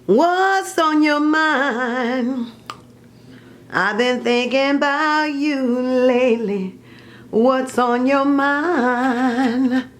What's on your mind? I've been thinking about you lately. What's on your mind?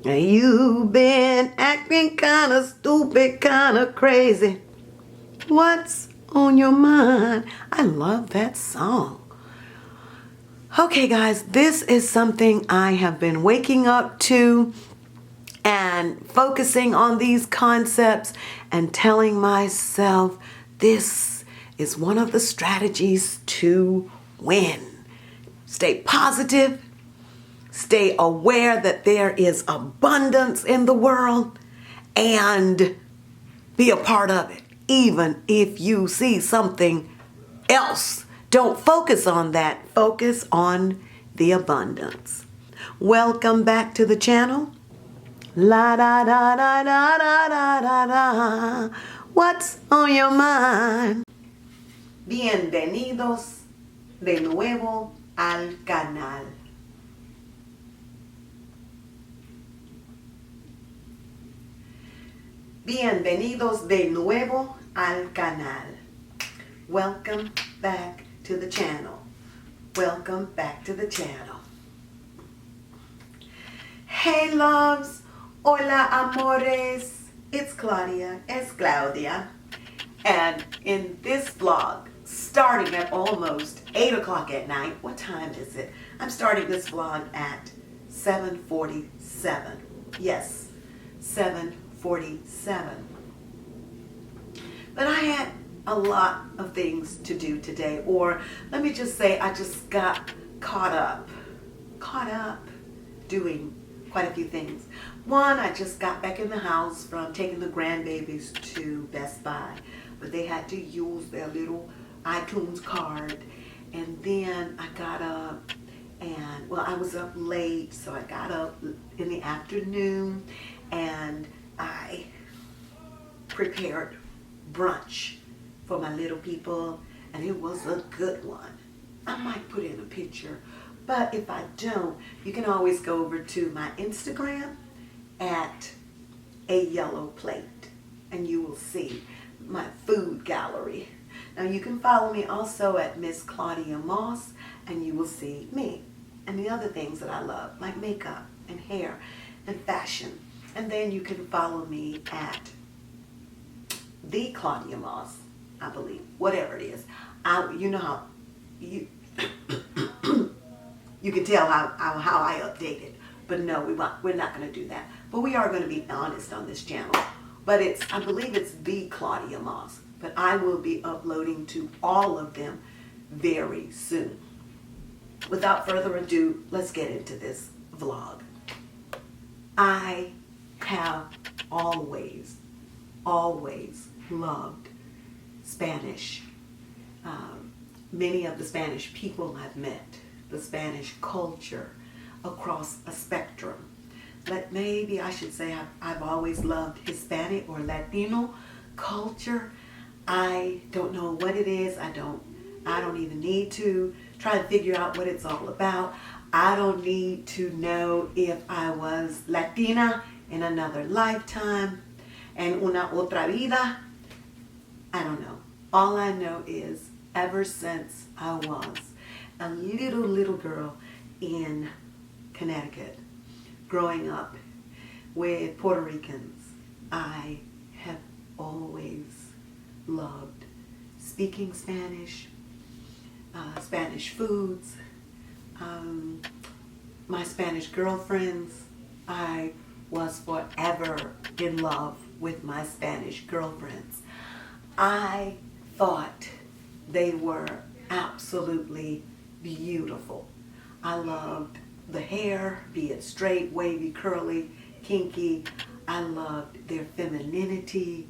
You've been acting kinda stupid, kinda crazy. What's on your mind? I love that song. Okay, guys, this is something I have been waking up to and focusing on these concepts and telling myself this is one of the strategies to win. Stay positive. Stay aware that there is abundance in the world and be a part of it. Even if you see something else, don't focus on that. Focus on the abundance. Welcome back to the channel. La da da da da da da da da. What's on your mind? Bienvenidos de nuevo al canal. Bienvenidos de nuevo al canal. Welcome back to the channel. Welcome back to the channel. Hey loves, hola amores. It's Claudia, es Claudia. And in this vlog, starting at almost 8 o'clock at night, what time is it? I'm starting this vlog at 7:47. Yes, 7:47. But I had a lot of things to do today, or let me just say I just got caught up doing quite a few things. One, I just got back in the house from taking the grandbabies to Best Buy, but they had to use their little iTunes card. And then I got up and, well, I was up late, so I got up in the afternoon and I prepared brunch for my little people, and it was a good one. I might put in a picture, but if I don't, you can always go over to my Instagram at a yellow plate and you will see my food gallery. Now you can follow me also at Miss Claudia Moss and you will see me and the other things that I love, like makeup and hair and fashion. And then you can follow me at the Claudia Moss, I believe, whatever it is. You know how you you can tell how I update it. But no, we're not going to do that. But we are going to be honest on this channel. But I believe it's the Claudia Moss. But I will be uploading to all of them very soon. Without further ado, let's get into this vlog. I have always loved Spanish. Many of the Spanish people I've met, the Spanish culture across a spectrum. But maybe I should say I've always loved Hispanic or Latino culture. I don't know what it is. I don't even need to try to figure out what it's all about. I don't need to know if I was Latina in another lifetime, en una otra vida. I don't know. All I know is ever since I was a little girl in Connecticut, growing up with Puerto Ricans, I have always loved speaking Spanish, Spanish foods, my Spanish girlfriends. I was forever in love with my Spanish girlfriends. I thought they were absolutely beautiful. I loved the hair, be it straight, wavy, curly, kinky. I loved their femininity.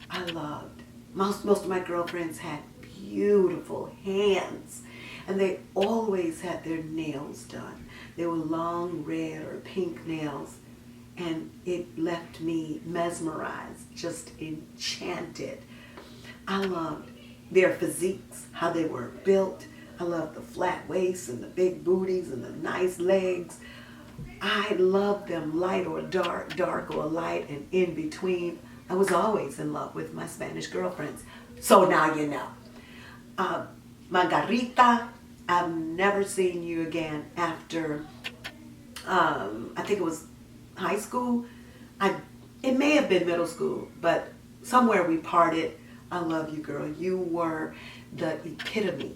I loved, most of my girlfriends had beautiful hands, and they always had their nails done. They were long red or pink nails, and it left me mesmerized, just enchanted. I loved their physiques, how they were built. I loved the flat waists and the big booties and the nice legs. I loved them light or dark, dark or light, and in between. I was always in love with my Spanish girlfriends. So now you know. Margarita, I've never seen you again after, I think it was high school. It may have been middle school, but somewhere we parted. I love you, girl. You were the epitome.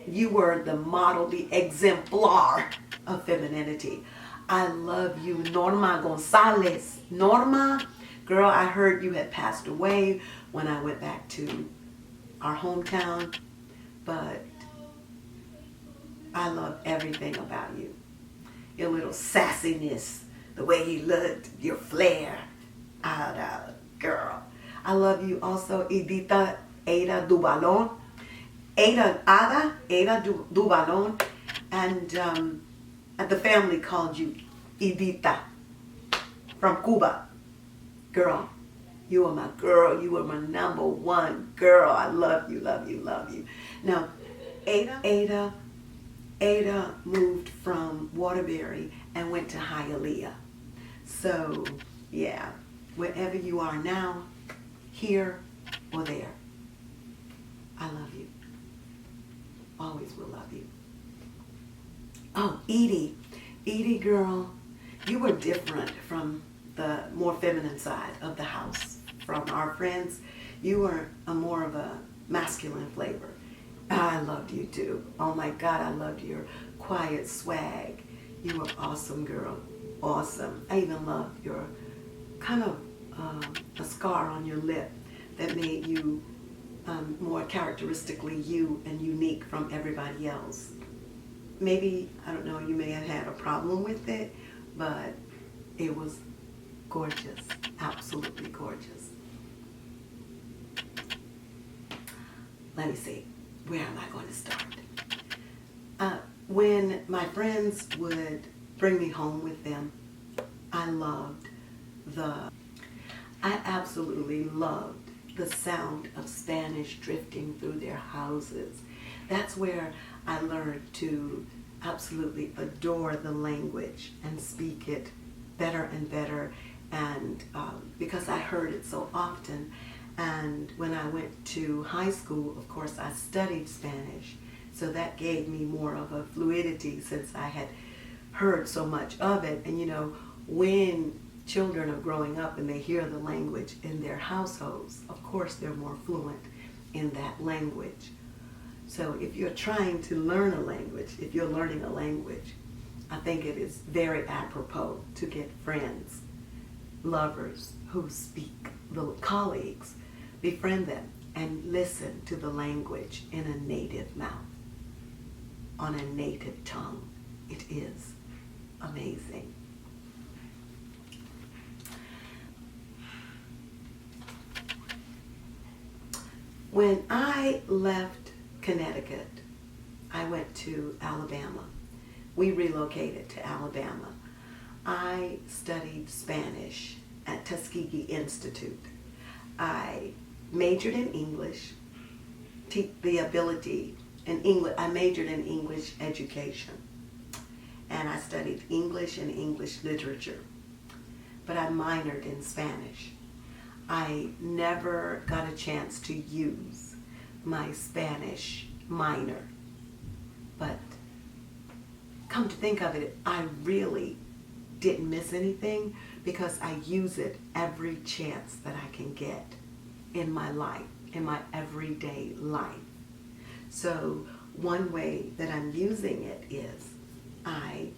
You were the model, the exemplar of femininity. I love you, Norma Gonzalez. Norma, girl, I heard you had passed away when I went back to our hometown, but I love everything about you. Your little sassiness, the way you looked, your flair. Girl. I love you also, Edita Ada Dubalon. Ada Dubalon. And the family called you Edita from Cuba. Girl, you are my girl. You are my number one girl. I love you, love you, love you. Now, Ada moved from Waterbury and went to Hialeah. So, yeah, wherever you are now, here or there, I love you. Always will love you. Oh, Edie, girl, you were different from the more feminine side of the house. From our friends, you were more of a masculine flavor. I loved you too. Oh my God, I loved your quiet swag. You were awesome, girl. Awesome. I even loved your kind of a scar on your lip that made you more characteristically you and unique from everybody else. Maybe, I don't know, you may have had a problem with it, but it was gorgeous, absolutely gorgeous. Let me see, where am I going to start? When my friends would bring me home with them, I absolutely loved the sound of Spanish drifting through their houses. That's where I learned to absolutely adore the language and speak it better and better, and because I heard it so often. And when I went to high school, of course, I studied Spanish, so that gave me more of a fluidity since I had heard so much of it. And you know, when children are growing up and they hear the language in their households, of course they're more fluent in that language. So if you're trying to learn a language, if you're learning a language, I think it is very apropos to get friends, lovers who speak, the colleagues, befriend them and listen to the language in a native mouth, on a native tongue. It is amazing. When I left Connecticut, I went to Alabama. We relocated to Alabama. I studied Spanish at Tuskegee Institute. I majored in English, I majored in English education, and I studied English and English literature, but I minored in Spanish. I never got a chance to use my Spanish minor, but come to think of it, I really didn't miss anything because I use it every chance that I can get in my life, in my everyday life. So one way that I'm using it is I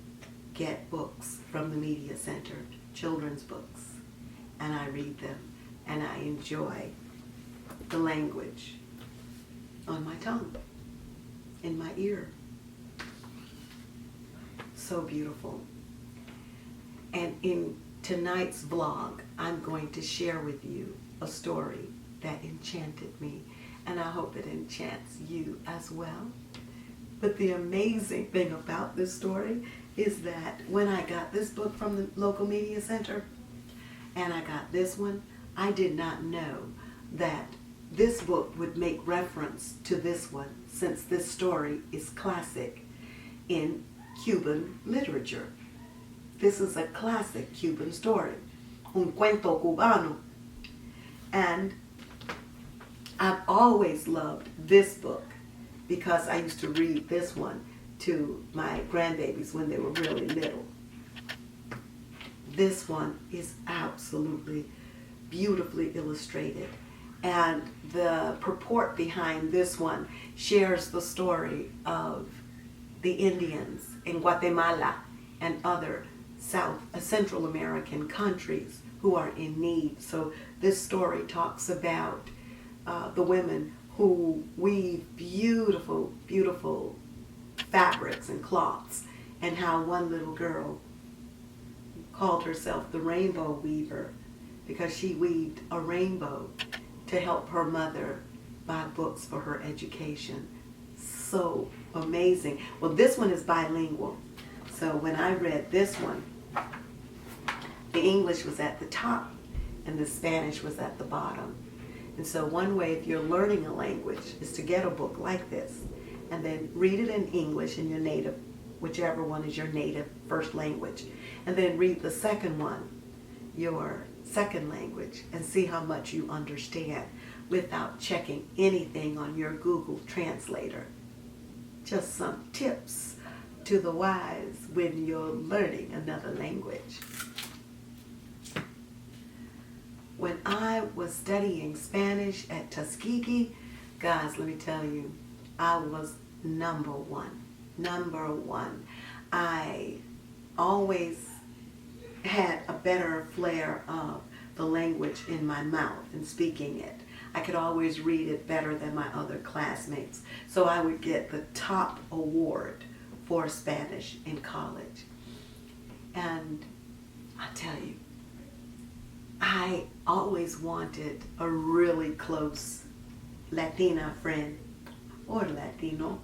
get books from the Media Center, children's books, and I read them and I enjoy the language on my tongue, in my ear. So beautiful. And in tonight's vlog, I'm going to share with you a story that enchanted me, and I hope it enchants you as well. But the amazing thing about this story is that when I got this book from the local media center, and I got this one, I did not know that this book would make reference to this one, since this story is classic in Cuban literature. This is a classic Cuban story, un cuento cubano. And I've always loved this book because I used to read this one to my grandbabies when they were really little. This one is absolutely beautifully illustrated. And the purport behind this one shares the story of the Indians in Guatemala and other Central American countries who are in need. So this story talks about the women who weave beautiful, beautiful fabrics and cloths, and how one little girl called herself the Rainbow Weaver because she weaved a rainbow to help her mother buy books for her education. So amazing. Well, this one is bilingual. So when I read this one, the English was at the top and the Spanish was at the bottom. And so one way if you're learning a language is to get a book like this and then read it in English in your native, whichever one is your native first language, and then read the second one, your second language, and see how much you understand without checking anything on your Google Translator. Just some tips to the wise when you're learning another language. When I was studying Spanish at Tuskegee, guys, let me tell you, I was number one. Number one. I always had a better flair of the language in my mouth and speaking it. I could always read it better than my other classmates. So I would get the top award for Spanish in college. And I tell you, I always wanted a really close Latina friend or Latino,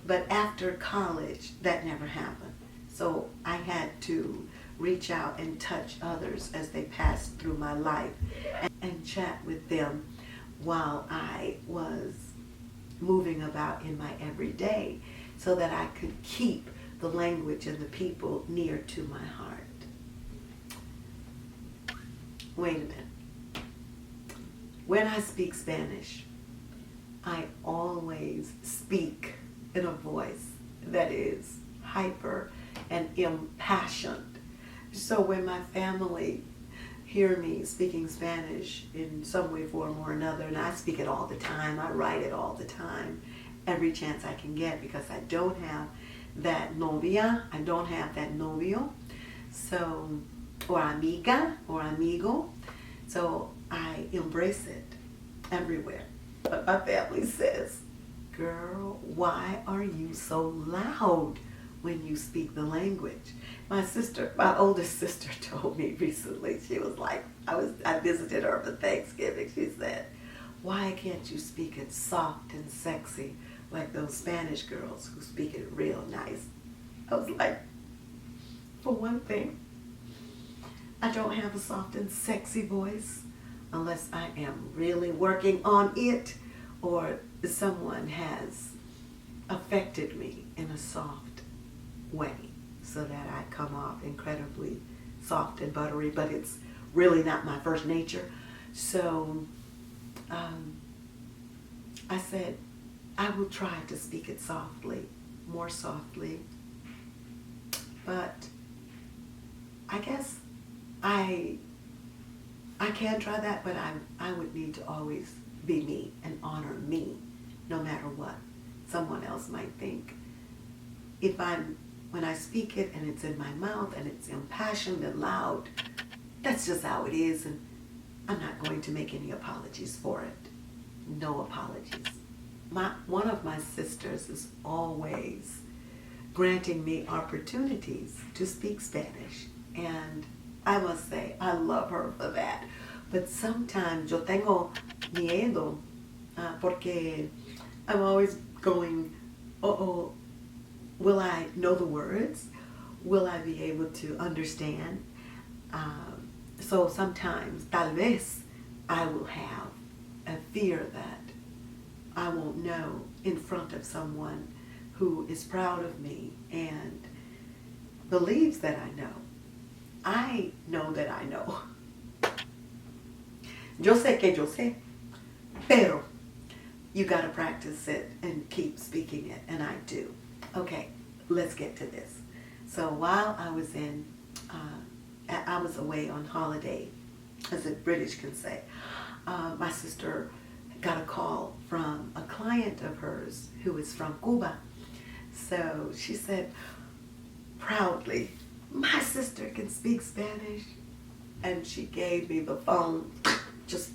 but after college, that never happened. So I had to reach out and touch others as they passed through my life and chat with them while I was moving about in my everyday so that I could keep the language and the people near to my heart. Wait a minute. When I speak Spanish, I always speak in a voice that is hyper and impassioned. So when my family hear me speaking Spanish in some way, form, or another, and I speak it all the time, I write it all the time, every chance I can get, because I don't have that novia, I don't have that novio, so, or amiga, or amigo, so I embrace it everywhere. But my family says, girl, why are you so loud when you speak the language? My oldest sister told me recently, she was like, I visited her for Thanksgiving, she said, why can't you speak it soft and sexy like those Spanish girls who speak it real nice? I was like, for one thing, I don't have a soft and sexy voice unless I am really working on it or someone has affected me in a soft way so that I come off incredibly soft and buttery, but it's really not my first nature. So I said, I will try to speak it softly, more softly, but I guess I can try that, but I would need to always be me and honor me no matter what someone else might think. When I speak it and it's in my mouth and it's impassioned and loud, that's just how it is, and I'm not going to make any apologies for it. No apologies. One of my sisters is always granting me opportunities to speak Spanish, and I must say I love her for that. But sometimes yo tengo miedo porque I'm always going, uh-oh, will I know the words? Will I be able to understand? So sometimes, tal vez, I will have a fear that I won't know in front of someone who is proud of me and believes that I know. I know that I know. Yo sé que yo sé, pero you got to practice it and keep speaking it, and I do. Okay, let's get to this. So while I was I was away on holiday, as the British can say, my sister got a call from a client of hers who is from Cuba. So she said proudly, my sister can speak Spanish. And she gave me the phone, just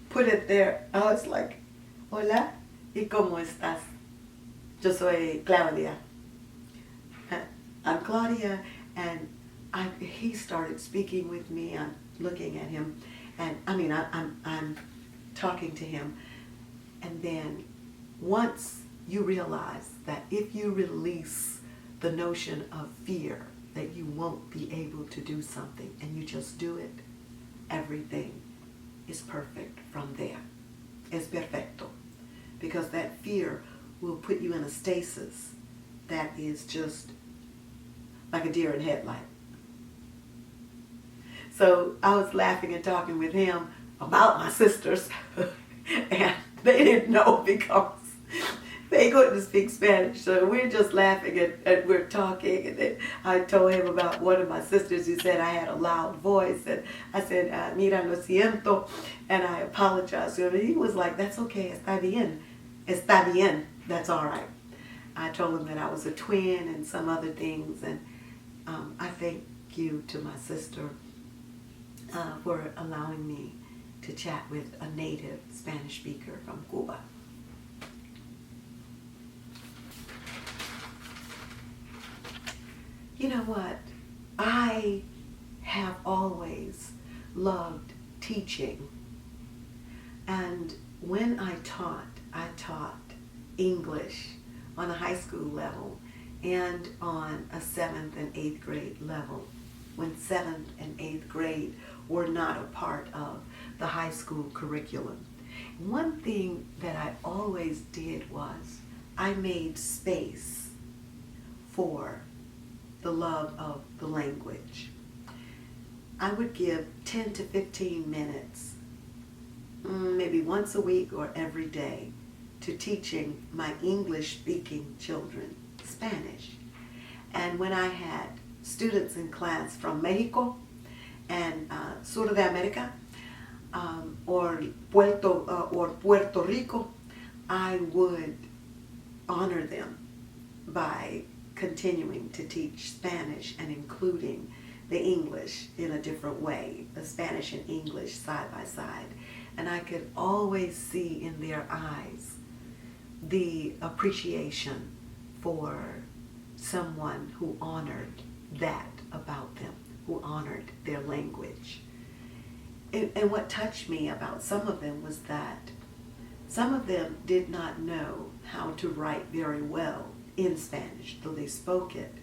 put it there. I was like, hola, ¿y cómo estás? Yo soy Claudia. I'm Claudia, and he started speaking with me. I'm looking at him, and I'm talking to him, and then once you realize that if you release the notion of fear that you won't be able to do something and you just do it, everything is perfect from there. Es perfecto. Because that fear will put you in a stasis that is just like a deer in headlight. So I was laughing and talking with him about my sisters, and they didn't know because they couldn't speak Spanish. So we're just laughing and we're talking. And then I told him about one of my sisters who said I had a loud voice. And I said, mira, lo siento. And I apologized to him. And he was like, that's okay. Está bien. Está bien. That's all right. I told him that I was a twin and some other things. And I thank you to my sister for allowing me to chat with a native Spanish speaker from Cuba. You know what? I have always loved teaching. And when I taught English on a high school level and on a 7th and 8th grade level, when 7th and 8th grade were not a part of the high school curriculum. One thing that I always did was I made space for the love of the language. I would give 10 to 15 minutes, maybe once a week or every day, to teaching my English-speaking children Spanish. And when I had students in class from Mexico and Sur de America, or Puerto Rico, I would honor them by continuing to teach Spanish and including the English in a different way, the Spanish and English side by side. And I could always see in their eyes the appreciation for someone who honored that about them, who honored their language. And what touched me about some of them was that some of them did not know how to write very well in Spanish, though they spoke it.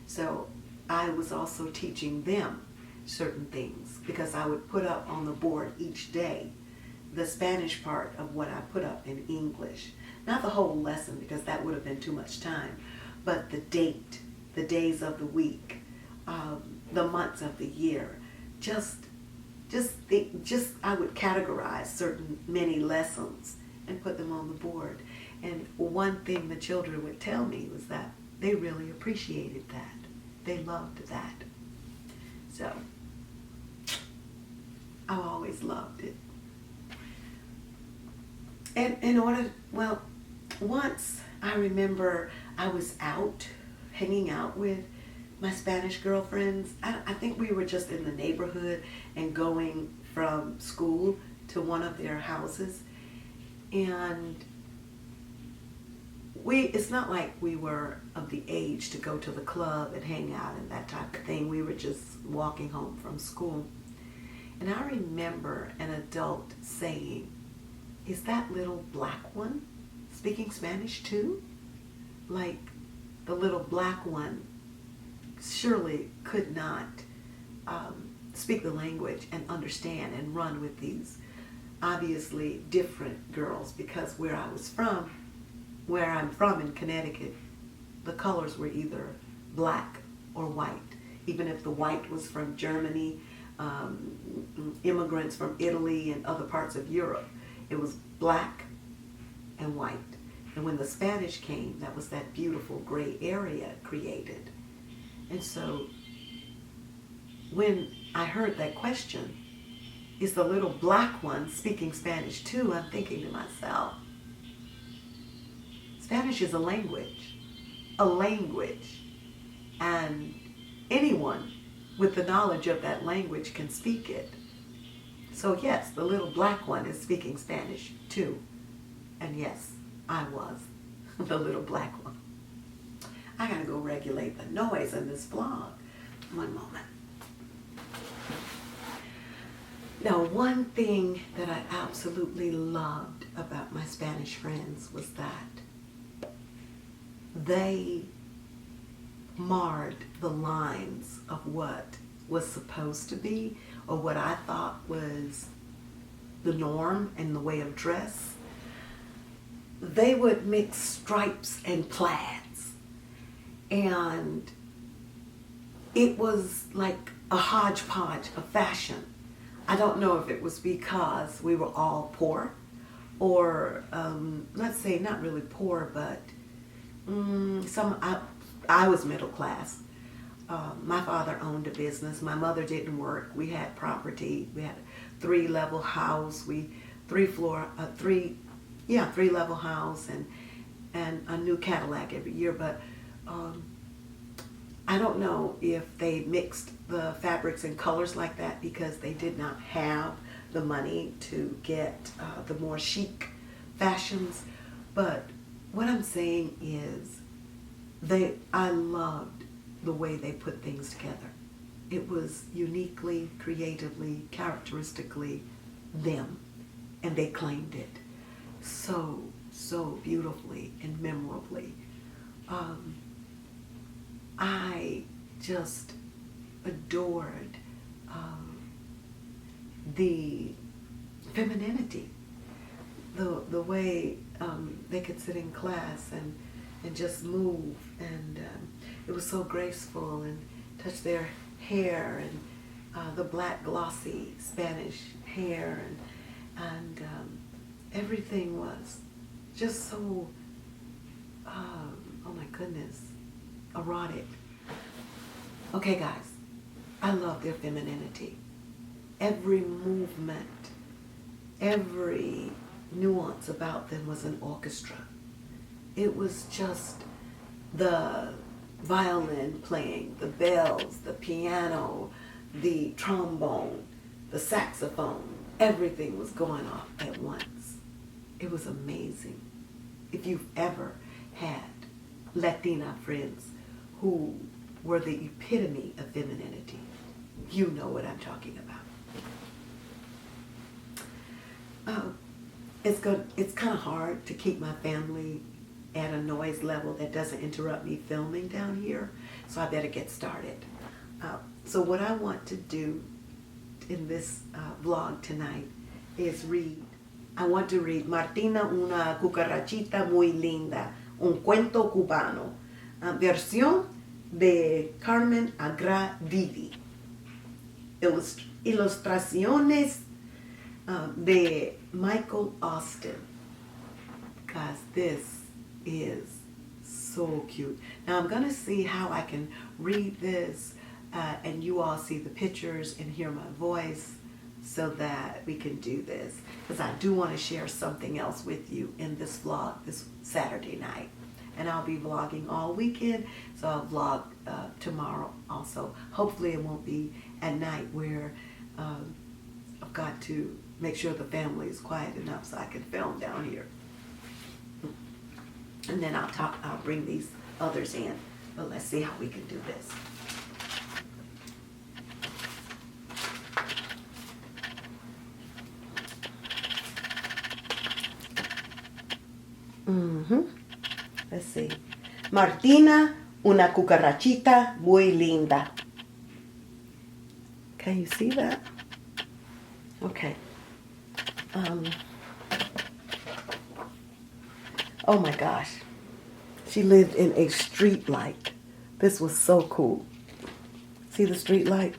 So I was also teaching them certain things because I would put up on the board each day the Spanish part of what I put up in English. Not the whole lesson because that would have been too much time, but the date, the days of the week, the months of the year. I would categorize certain many lessons and put them on the board. And one thing the children would tell me was that they really appreciated that. They loved that. So I always loved it. And once I remember I was out, hanging out with my Spanish girlfriends. I think we were just in the neighborhood and going from school to one of their houses. And it's not like we were of the age to go to the club and hang out and that type of thing. We were just walking home from school. And I remember an adult saying, "Is that little black one speaking Spanish too?" Like the little black one surely could not speak the language and understand and run with these obviously different girls, because where I'm from in Connecticut, the colors were either black or white. Even if the white was from Germany, immigrants from Italy and other parts of Europe. It was black and white. And when the Spanish came, that was that beautiful gray area created. And so when I heard that question, is the little black one speaking Spanish too? I'm thinking to myself, Spanish is a language, and anyone with the knowledge of that language can speak it. So yes, the little black one is speaking Spanish too. And yes, I was the little black one. I gotta go regulate the noise in this vlog. One moment. Now, one thing that I absolutely loved about my Spanish friends was that they marred the lines of what was supposed to be, or what I thought was the norm and the way of dress. They would mix stripes and plaids, and it was like a hodgepodge of fashion. I don't know if it was because we were all poor, or let's say not really poor, but I was middle class. My father owned a business. My mother didn't work. We had property. We had a 3-level house. Three-level house and a new Cadillac every year. But I don't know if they mixed the fabrics and colors like that because they did not have the money to get the more chic fashions. But what I'm saying is I loved the way they put things together. It was uniquely, creatively, characteristically them, and they claimed it so beautifully and memorably. I just adored the femininity, the way they could sit in class and just move, and it was so graceful, and touch their hair and the black glossy Spanish hair, and everything was just so oh my goodness, erotic. Okay guys, I love their femininity. Every movement, every nuance about them was an orchestra. It was just the violin playing, the bells, the piano, the trombone, the saxophone. Everything was going off at once. It was amazing. If you've ever had Latina friends who were the epitome of femininity, you know what I'm talking about. It's kind of hard to keep my family at a noise level that doesn't interrupt me filming down here, so I better get started. So what I want to do in this vlog tonight is read. I want to read Martina, una cucarachita muy linda, un cuento cubano, versión de Carmen Agradidi, ilustraciones de Michael Austin. Guys, this is so cute. Now I'm going to see how I can read this and you all see the pictures and hear my voice so that we can do this, because I do want to share something else with you in this vlog this Saturday night. And I'll be vlogging all weekend, so I'll vlog tomorrow also. Hopefully it won't be at night where I've got to make sure the family is quiet enough so I can film down here. And then I'll bring these others in. But let's see how we can do this. Let's see. Martina, una cucarachita muy linda. Can you see that? Okay. Oh my gosh. She lived in a street light. This was so cool. See the street light?